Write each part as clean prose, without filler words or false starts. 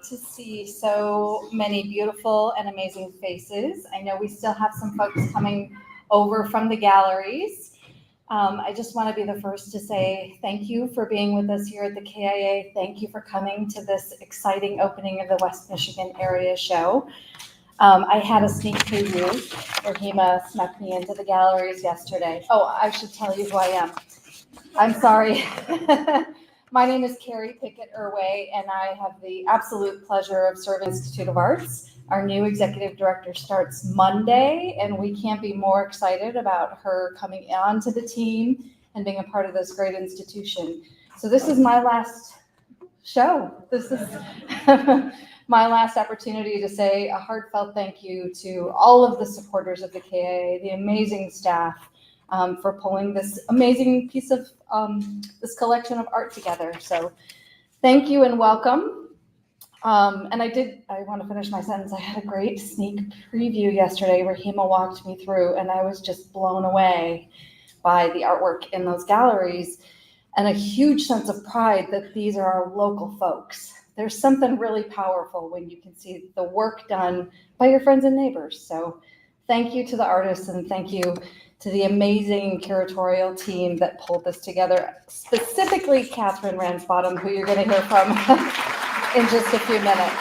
to see so many beautiful and amazing faces. I know we still have some folks coming over from the galleries. I just want to be the first to say thank you for being with us here at the KIA. Thank you for coming to this exciting opening of the West Michigan Area Show. I had a sneak preview. Rahima snuck me into the galleries yesterday. Oh, I should tell you who I am. I'm sorry. My name is Carrie Pickett-Irway, and I have the absolute pleasure of serving Institute of Arts. Our new executive director starts Monday, and we can't be more excited about her coming on to the team and being a part of this great institution. So this is my last show. This is my last opportunity to say a heartfelt thank you to all of the supporters of the KIA, the amazing staff, for pulling this amazing piece of this collection of art together. So thank you and welcome. And I want to finish my sentence. I had a great sneak preview yesterday. Rahima walked me through, and I was just blown away by the artwork in those galleries and a huge sense of pride that these are our local folks. There's something really powerful when you can see the work done by your friends and neighbors. So thank you to the artists, and thank you to the amazing curatorial team that pulled this together, specifically Catherine Ransbottom, who you're going to hear from in just a few minutes.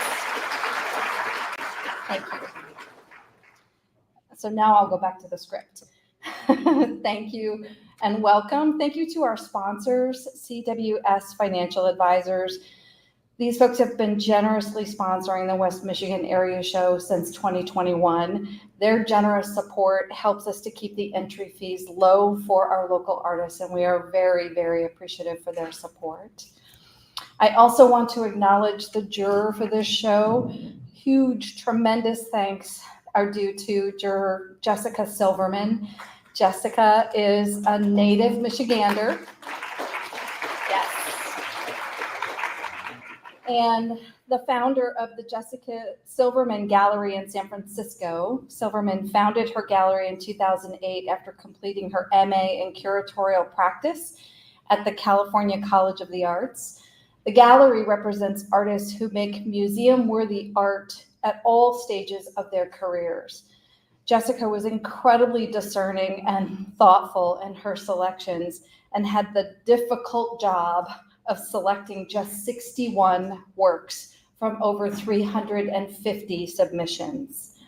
Thank you. So now I'll go back to the script. Thank you and welcome. Thank you to our sponsors, CWS Financial Advisors. These folks have been generously sponsoring the West Michigan Area Show since 2021. Their generous support helps us to keep the entry fees low for our local artists, and we are very, very appreciative for their support. I also want to acknowledge the juror for this show. Huge, tremendous thanks are due to juror Jessica Silverman. Jessica is a native Michigander. And the founder of the Jessica Silverman Gallery in San Francisco. Silverman founded her gallery in 2008 after completing her MA in curatorial practice at the California College of the Arts. The gallery represents artists who make museum-worthy art at all stages of their careers. Jessica was incredibly discerning and thoughtful in her selections and had the difficult job of selecting just 61 works from over 350 submissions.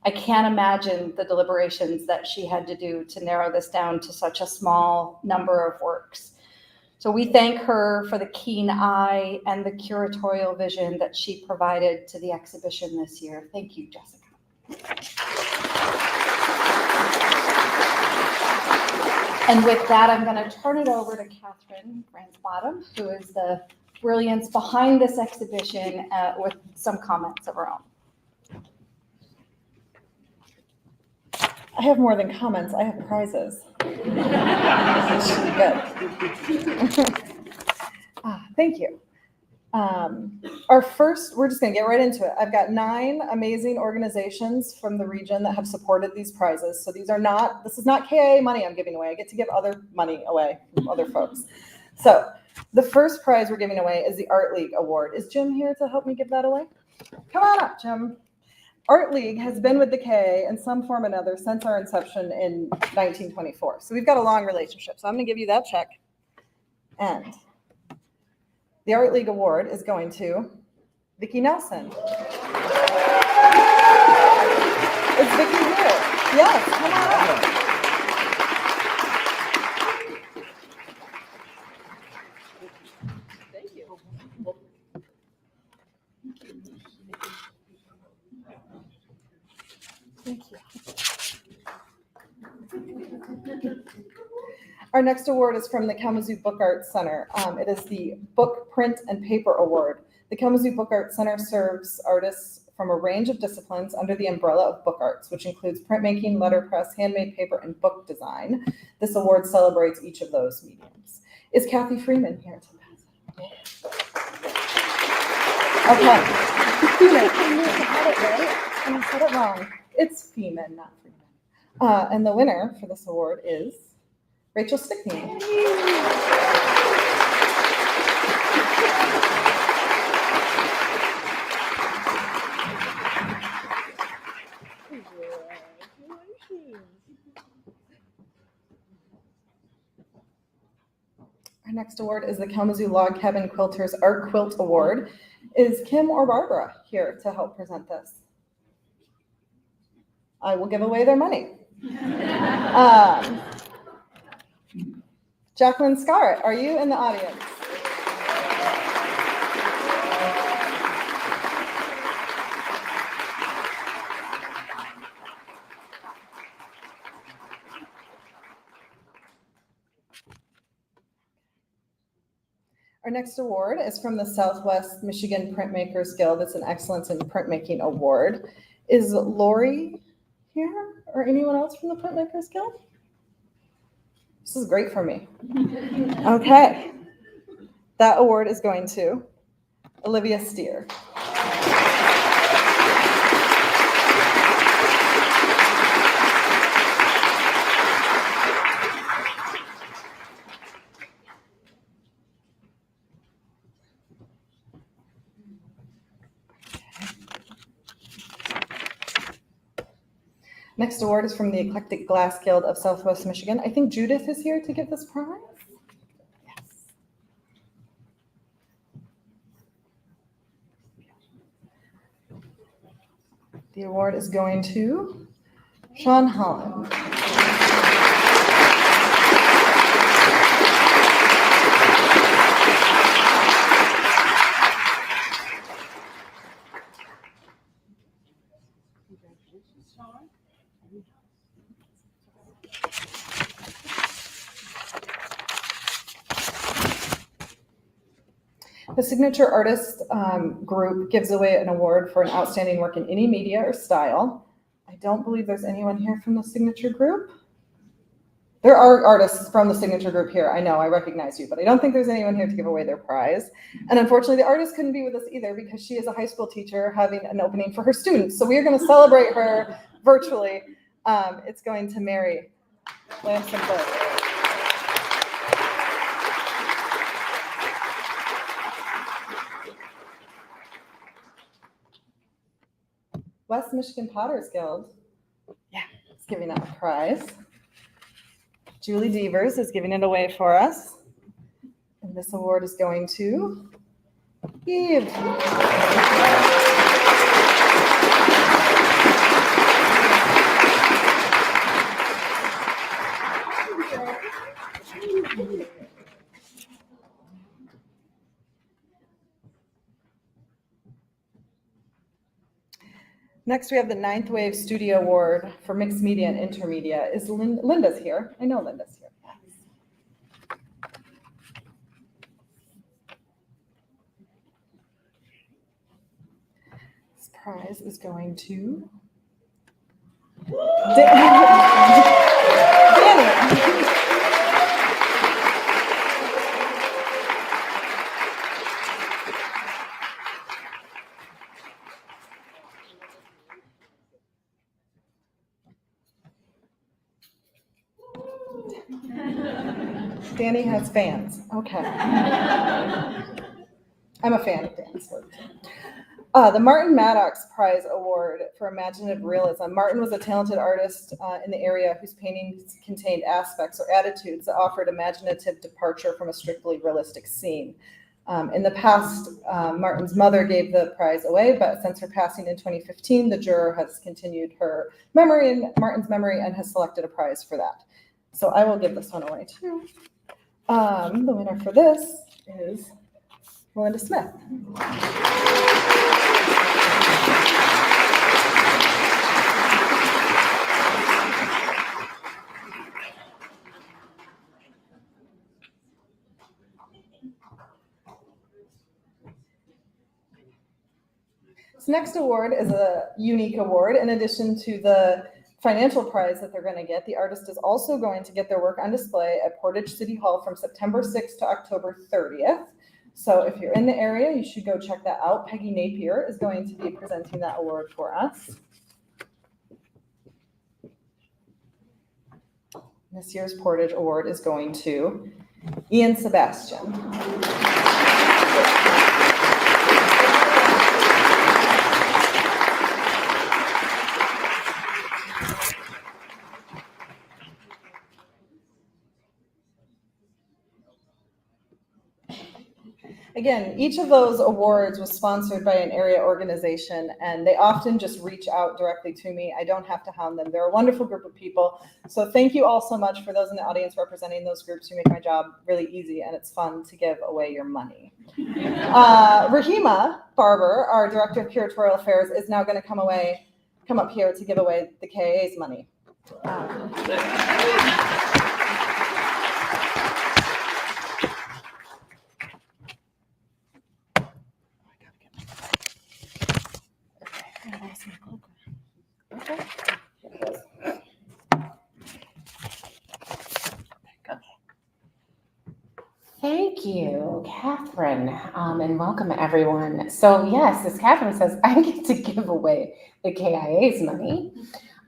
I can't imagine the deliberations that she had to do to narrow this down to such a small number of works. So we thank her for the keen eye and the curatorial vision that she provided to the exhibition this year. Thank you, Jessica. And with that, I'm going to turn it over to Catherine Ransbottom, who is the brilliance behind this exhibition, with some comments of her own. I have more than comments. I have prizes. Good. Thank you. We're just going to get right into it. I've got 9 amazing organizations from the region that have supported these prizes. So this is not KIA money I'm giving away. I get to give other money away from other folks. So the first prize we're giving away is the Art League Award. Is Jim here to help me give that away? Come on up, Jim. Art League has been with the KIA in some form or another since our inception in 1924. So we've got a long relationship. So I'm going to give you that check. And the Art League Award is going to Vicki Nelson. Is Vicki here? Yes, come on up. Thank you. Thank you. Our next award is from the Kalamazoo Book Art Center. It is the Book, Print, and Paper Award. The Kalamazoo Book Art Center serves artists from a range of disciplines under the umbrella of book arts, which includes printmaking, letterpress, handmade paper, and book design. This award celebrates each of those mediums. Is Kathy Freeman here to pass it? Okay. I said it wrong. It's Freeman, not Freeman. And the winner for this award is Rachel Stickney. next award is the Kalamazoo Log Cabin Quilters Art Quilt Award. Is Kim or Barbara here to help present this? I will give away their money. Jacqueline Scarrett, are you in the audience? Our next award is from the Southwest Michigan Printmakers Guild. It's an Excellence in Printmaking Award. Is Lori here or anyone else from the Printmakers Guild? This is great for me. Okay. That award is going to Olivia Steer. Next award is from the Eclectic Glass Guild of Southwest Michigan. I think Judith is here to get this prize. Yes. The award is going to Sean Holland. The Signature Artist group gives away an award for an outstanding work in any media or style. I don't believe there's anyone here from the Signature group. There are artists from the Signature group here. I know, I recognize you, but I don't think there's anyone here to give away their prize. And unfortunately, the artist couldn't be with us either because she is a high school teacher having an opening for her students. So we are going to celebrate her virtually. It's going to Mary Lamson-Burke. West Michigan Potters Guild, is giving out a prize. Julie Devers is giving it away for us. And this award is going to Eve. Next, we have the Ninth Wave Studio Award for Mixed Media and Intermedia. Is Linda's here? I know Linda's here. This prize is going to Danny. Danny has fans. Okay. I'm a fan of Danny's work. The Martin Maddox Prize Award for Imaginative Realism. Martin was a talented artist in the area whose paintings contained aspects or attitudes that offered imaginative departure from a strictly realistic scene. In the past, Martin's mother gave the prize away, but since her passing in 2015, the juror has continued her memory and Martin's memory and has selected a prize for that. So I will give this one away too. The winner for this is Melinda Smith. This next award is a unique award. In addition to the financial prize that they're going to get, the artist is also going to get their work on display at Portage City Hall from September 6th to October 30th. So if you're in the area, you should go check that out. Peggy Napier is going to be presenting that award for us. This year's Portage Award is going to Ian Sebastian. again, each of those awards was sponsored by an area organization, and they often just reach out directly to me. I don't have to hound them. They're a wonderful group of people. So thank you all so much for those in the audience representing those groups. You make my job really easy, and it's fun to give away your money. Rahima Barber, our Director of Curatorial Affairs, is now going to come up here to give away the KAA's money. Thank you, Catherine, and welcome everyone. So yes, as Catherine says, I get to give away the KIA's money.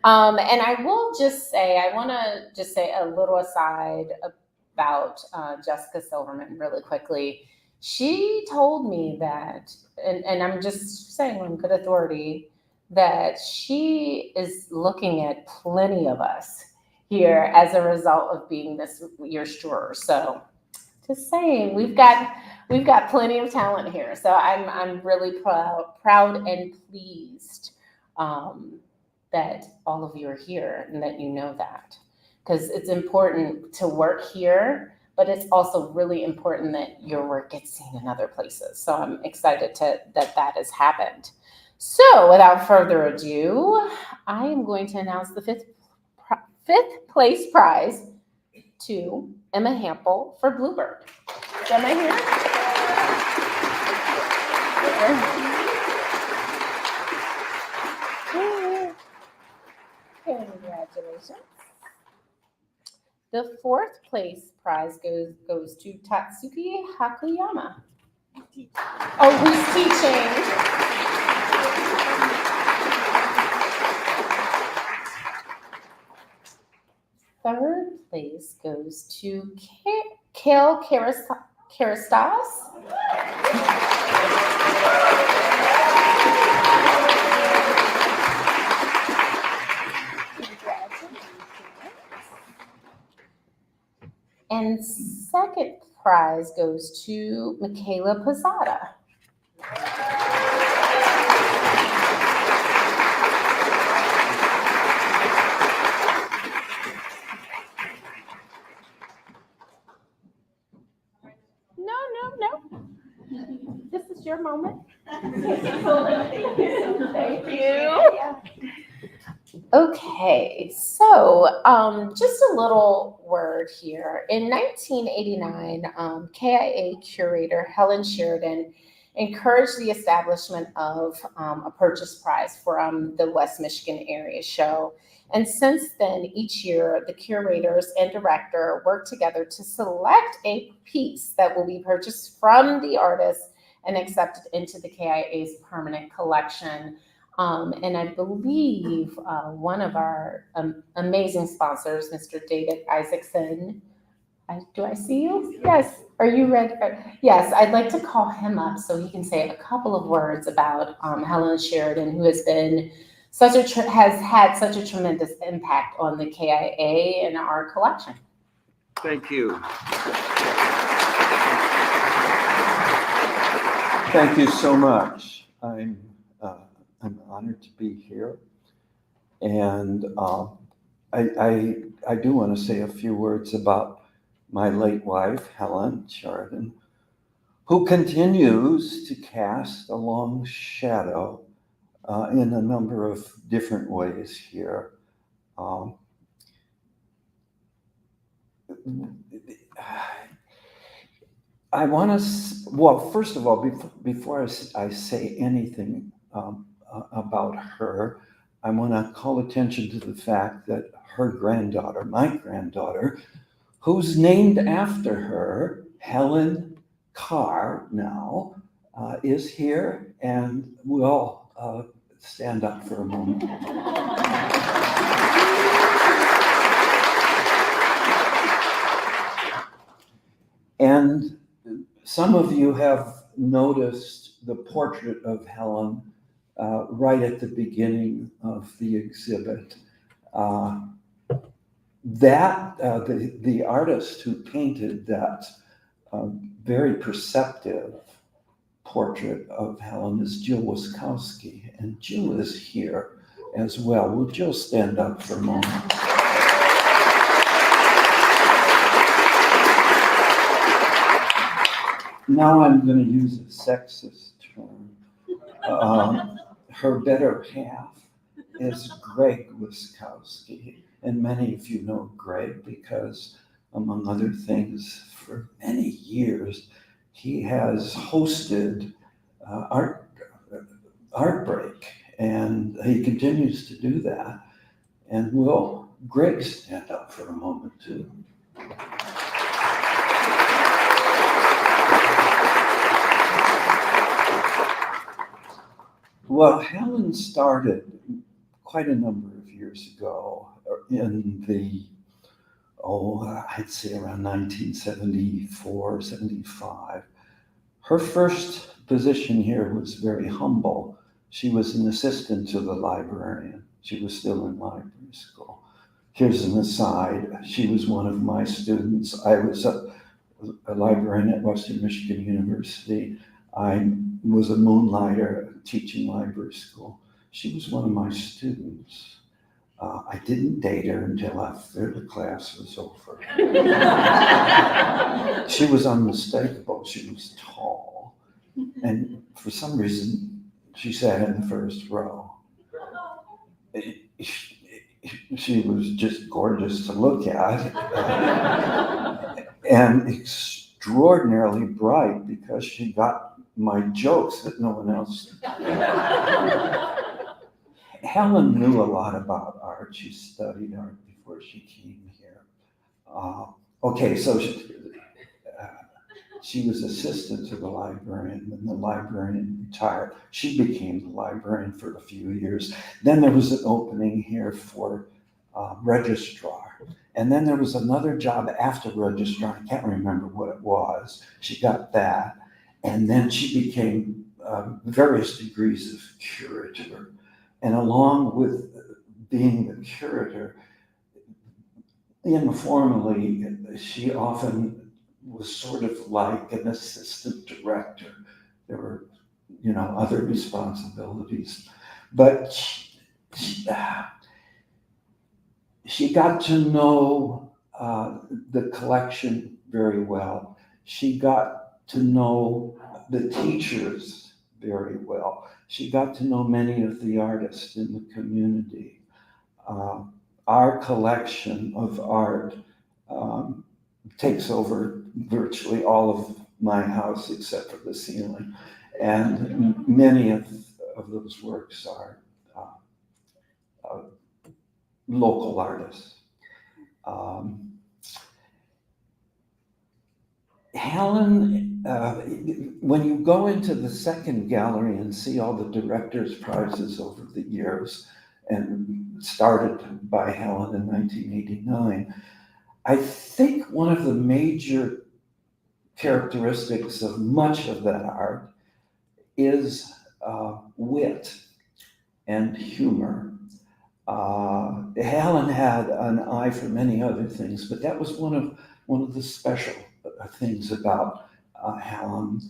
And I will just say, I want to just say a little aside about Jessica Silverman really quickly. She told me that, and I'm just saying on good authority, that she is looking at plenty of us here as a result of being this year's juror. So just saying, we've got plenty of talent here. So I'm really proud and pleased that all of you are here and that you know that, because it's important to work here, but it's also really important that your work gets seen in other places. So I'm excited that has happened. So without further ado, I am going to announce the fifth place prize to Emma Hampel for Bluebird. Is Emma here? Congratulations. The fourth place prize goes to Tatsuki Hakuyama. Oh, who's teaching? Third place goes to Kale Karastas. And second prize goes to Michaela Posada. No. This is your moment. Thank you. Okay, so just a little word here. In 1989, KIA curator Helen Sheridan encouraged the establishment of a purchase prize from the West Michigan area show. And since then, each year, the curators and director work together to select a piece that will be purchased from the artist and accepted into the KIA's permanent collection. And I believe one of our amazing sponsors, Mr. David Isaacson, do I see you? Yes. Are you ready? Yes, I'd like to call him up so he can say a couple of words about Helen Sheridan, who has been has had such a tremendous impact on the KIA and our collection. Thank you. Thank you so much. I'm honored to be here, and I do want to say a few words about my late wife, Helen Sheridan, who continues to cast a long shadow in a number of different ways here. I want to, well, first of all, before I say anything about her, I want to call attention to the fact that her granddaughter, my granddaughter, who's named after her, Helen Carr now, is here, and we'll stand up for a moment. And some of you have noticed the portrait of Helen right at the beginning of the exhibit. The artist who painted that very perceptive portrait of Helen is Jill Wiskowski, and Jill is here as well. Will Jill stand up for a moment? Now I'm going to use a sexist term. Her better half is Greg Wiskowski, and many of you know Greg because, among other things, for many years, he has hosted Art Break, and he continues to do that. And will Greg stand up for a moment too? Well, Helen started quite a number of years ago in the, I'd say around 1974, 75. Her first position here was very humble. She was an assistant to the librarian. She was still in library school. Here's an aside. She was one of my students. I was a librarian at Western Michigan University. I was a moonlighter teaching library school. She was one of my students. I didn't date her until after the class was over. She was unmistakable. She was tall. And for some reason, she sat in the first row. She was just gorgeous to look at. And extraordinarily bright because she got my jokes that no one else. Helen knew a lot about art. She studied art before she came here. So she was assistant to the librarian. When the librarian retired, she became the librarian for a few years. Then there was an opening here for registrar. And then there was another job after registrar. I can't remember what it was. She got that. And then she became various degrees of curator. And along with being the curator, informally, she often was sort of like an assistant director. There were, other responsibilities. But she got to know the collection very well. She got to know the teachers very well. She got to know many of the artists in the community. Our collection of art takes over virtually all of my house except for the ceiling. And many of those works are local artists. Helen, when you go into the second gallery and see all the director's prizes over the years, and started by Helen in 1989, I think one of the major characteristics of much of that art is wit and humor. Helen had an eye for many other things, but that was one of the special things about Helen.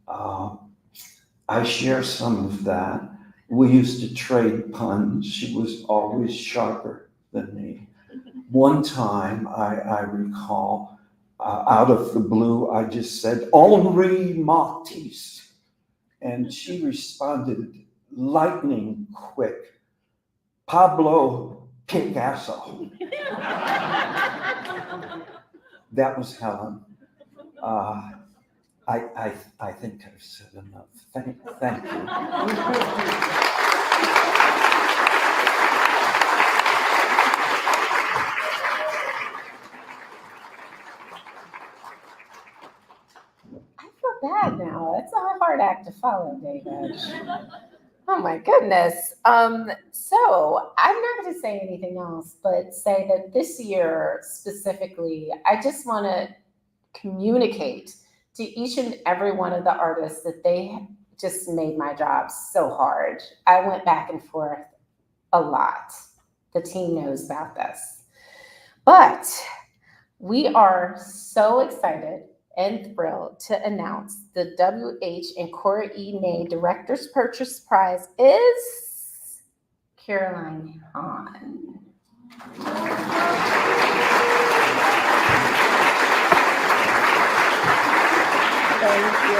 I share some of that. We used to trade puns. She was always sharper than me. One time, I recall, out of the blue, I just said, Henri Matisse. And she responded lightning quick, Pablo Picasso. That was Helen. I think I've said enough. Thank you. I feel bad now. It's a hard act to follow, David. Oh my goodness. So I'm not going to say anything else, but say that this year specifically, I just want to communicate to each and every one of the artists that they just made my job so hard. I went back and forth a lot. The team knows about this. But we are so excited and thrilled to announce the W.H. and Cora E. May Director's Purchase Prize is Caroline Hahn. Thank you.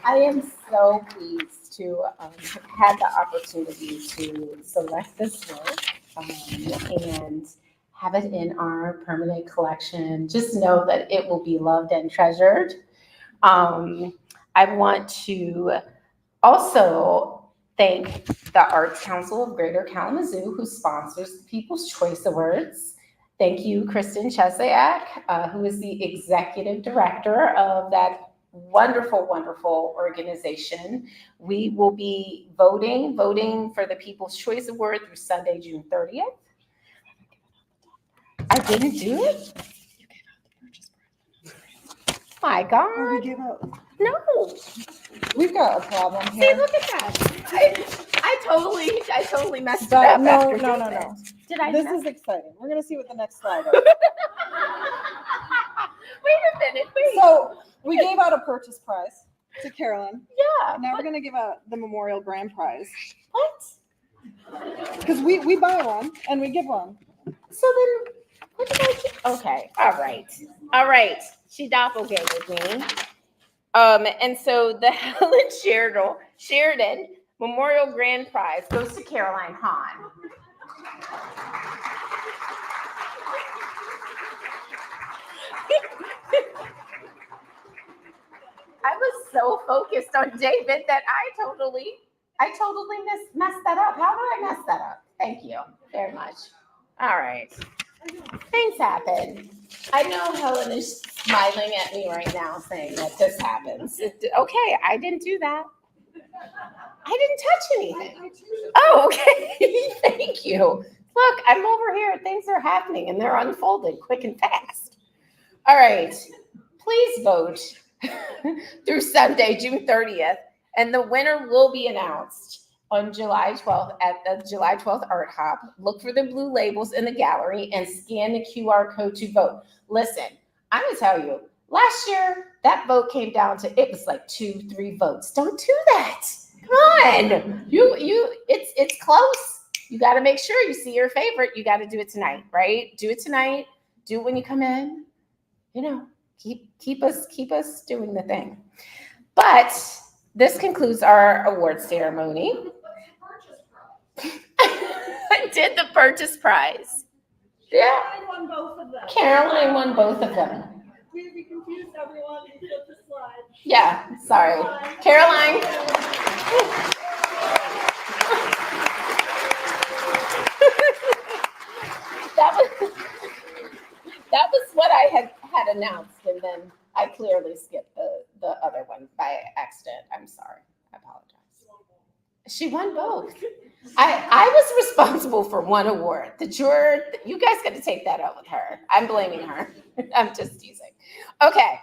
I am so pleased to have had the opportunity to select this work and have it in our permanent collection. Just know that it will be loved and treasured. I want to also thank the Arts Council of Greater Kalamazoo, who sponsors the People's Choice Awards. Thank you, Kristen Chesayak, who is the executive director of that wonderful, wonderful organization. We will be voting for the People's Choice Award through Sunday, June 30th. I didn't do it? My God. Oh, we gave out. No. We've got a problem See, here. look at that. I totally messed it But up. no, after no, doing no, it. no. Did I? This mess- is exciting. We're gonna see what the next slide is. Wait a minute. Wait. So we gave out a purchase prize to Carolyn. Yeah. Now we're gonna give out the Memorial Grand Prize. What? Because we buy one and we give one. So then, what did I do? Okay. All right. She doppelgangered me. And so the Helen Sheridan Memorial Grand Prize goes to Caroline Hahn. I was so focused on David that I totally messed that up. How did I mess that up? Thank you very much. All right. Things happen. I know Helen is smiling at me right now saying that this happens. Okay, I didn't do that. I didn't touch anything. Oh, okay. Thank you. Look, I'm over here. Things are happening and they're unfolding quick and fast. All right. Please vote through Sunday, June 30th, and the winner will be announced on July 12th at the July 12th Art Hop. Look for the blue labels in the gallery and scan the QR code to vote. Listen, I'm gonna tell you, last year that vote came down to, it was like 2-3 votes. Don't do that. Come on, it's close. You got to make sure you see your favorite. You got to do it tonight, right? Do it tonight. Do it when you come in. You know, keep us doing the thing. But this concludes our award ceremony. I did the purchase prize. Yeah. Caroline won both of them. Caroline won both of them. We confused everyone and flipped the slide. Yeah, sorry. Caroline. That was what I had announced, and then I clearly skipped the other one by accident. I'm sorry. I apologize. She won both. I was responsible for one award. The juror, you guys got to take that up with her. I'm blaming her. I'm just teasing. Okay.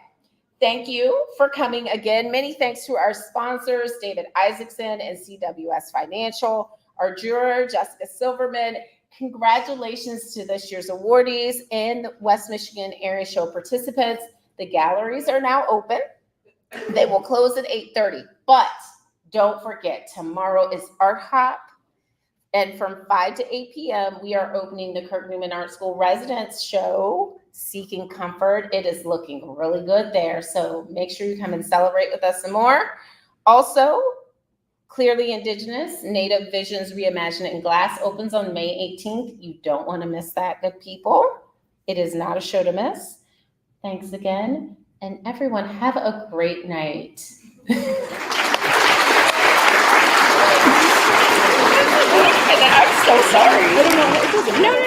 Thank you for coming again. Many thanks to our sponsors, David Isaacson and CWS Financial, our juror, Jessica Silverman. Congratulations to this year's awardees and West Michigan Area Show participants. The galleries are now open. They will close at 8:30, but don't forget, tomorrow is Art Hop. And from 5 to 8 p.m., we are opening the Kirk Newman Art School Residence Show, Seeking Comfort. It is looking really good there. So make sure you come and celebrate with us some more. Also, Clearly Indigenous, Native Visions Reimagined in Glass opens on May 18th. You don't want to miss that, good people. It is not a show to miss. Thanks again. And everyone, have a great night. I'm so sorry. No.